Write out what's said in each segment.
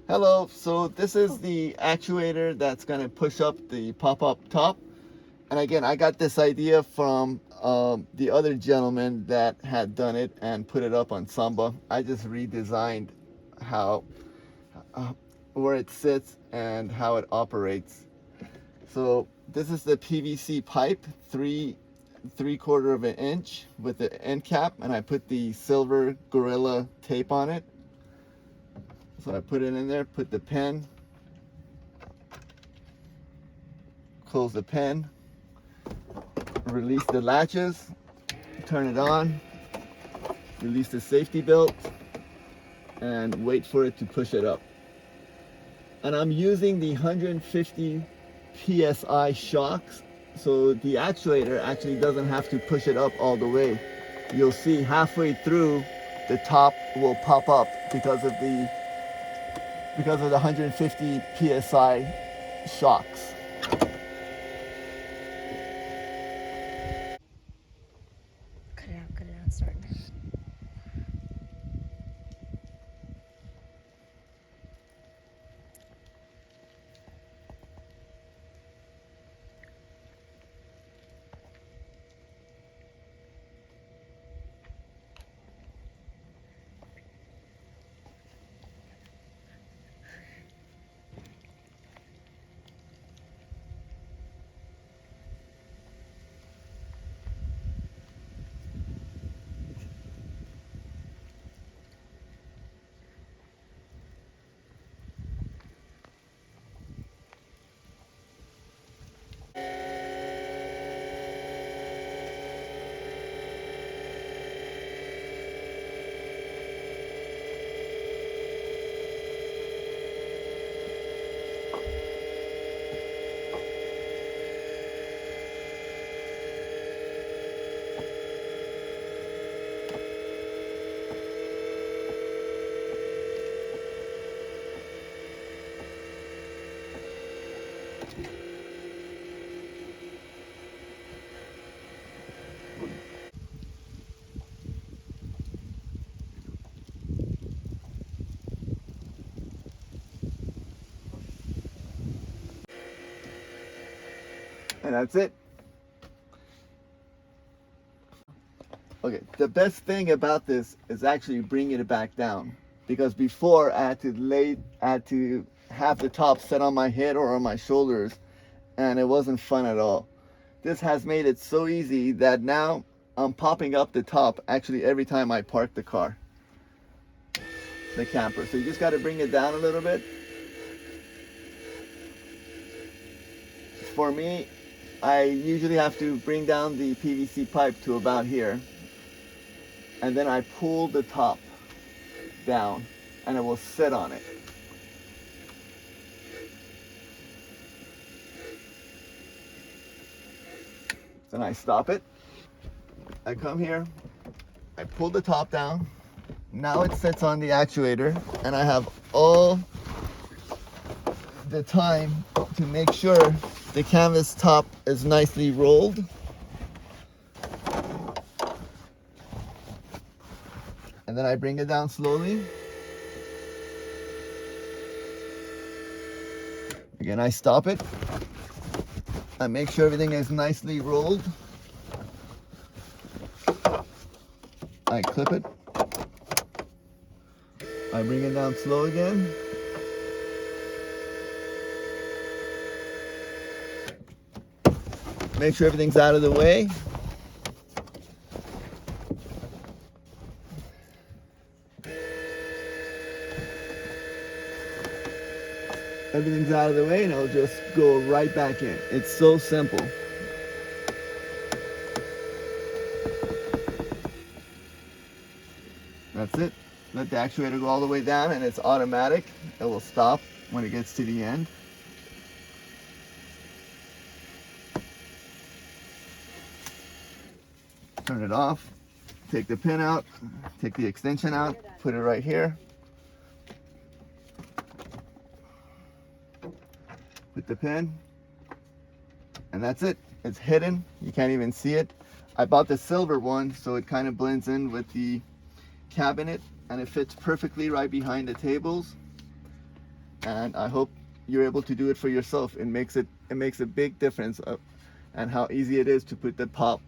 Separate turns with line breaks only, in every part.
Hello, so this is the actuator that's going to push up the pop-up top. And again, I got this idea from the other gentleman that had done it and put it up on Samba. I just redesigned how uh, where it sits and how it operates. So this is the PVC pipe, three-quarter of an inch with the end cap, and I put the silver Gorilla tape on it. So I put it in there, put the pin, close the pin, release the latches, turn it on, release the safety belt, and wait for it to push it up. And I'm using the 150 PSI shocks, so the actuator actually doesn't have to push it up all the way. You'll see halfway through the top will pop up because of the 150 PSI shocks.
Cut it out, start.
And that's it. Okay, the best thing about this is actually bringing it back down, because before I had to have the top set on my head or on my shoulders, and it wasn't fun at all. This has made it so easy that now I'm popping up the top actually every time I park the car, the camper. So you just got to bring it down a little bit. For me, I usually have to bring down the PVC pipe to about here, and then I pull the top down and it will sit on it. Then I stop it. I come here, I pull the top down. Now it sits on the actuator, and I have all the time to make sure the canvas top is nicely rolled. And then I bring it down slowly. Again, I stop it. I make sure everything is nicely rolled. I clip it. I bring it down slow again. Make sure everything's out of the way. Everything's out of the way, and it'll just go right back in. It's so simple. That's it. Let the actuator go all the way down, and it's automatic. It will stop when it gets to the end. Turn it off. Take the pin out. Take the extension out. Put it right here. Put the pin. And that's it. It's hidden. You can't even see it. I bought the silver one, so it kind of blends in with the cabinet, and it fits perfectly right behind the tables. and I hope you're able to do it for yourself. It makes a big difference and how easy it is to put the top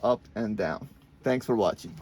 up and down. Thanks for watching.